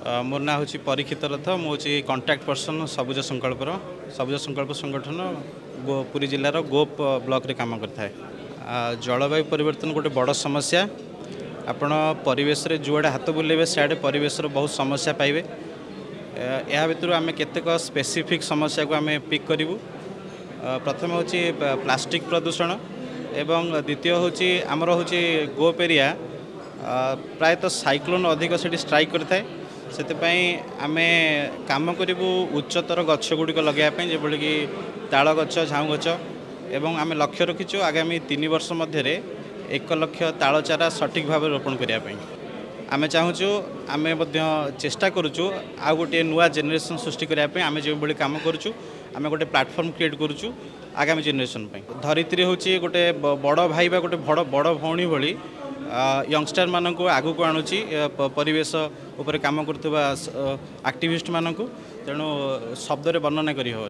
मोर ना हूँ परीक्षित रथ मुझे कंटाक्ट पर्सन सबुज संकल्प संगठन पुरी जिलार गोप ब्लॉक रे काम करता है। जलवायु परिवर्तन गोटे बड़ समस्या। आपण परिवेश रे जुआड़े हाथ बुलेबे सियाड़े परिवेश बहुत समस्या पाइबे। या भितर आम केतेक स्पेसिफिक समस्या को आम पिक करूँ। प्रथम हूँ प्लास्टिक प्रदूषण एवं द्वितीय हूँ आमर हूँ गोप एरिया प्रायतः साइक्लोन अधिक से स्ट्राइक करता है। से आम कम करूँ उच्चतर गछ गुड़िक लगाइए जबकि कि ताल गछ झाऊ गछ एवं आम लक्ष्य रखीचु आगामी 3 वर्ष मध्य 1 लाख ताल चारा सठिक भाव रोपण करने। आम चाहूँ आम चेष्टा करुचु आ गोटे नुआ जेनेरेशन सृष्टि करने आम जो भाई कम करुचु आम गोटे प्लाटफर्म क्रिएट करुचु आगामी जेनेरेशन। धरित्री हूँ गोटे बड़ भाई बा गोटे बड़ भौणी भली यंगस्टर मानक आगु को आणुची परिवेश उपर काम करथुवा एक्टिविस्ट मानक। तेणु शब्द रे वर्णना करी हो।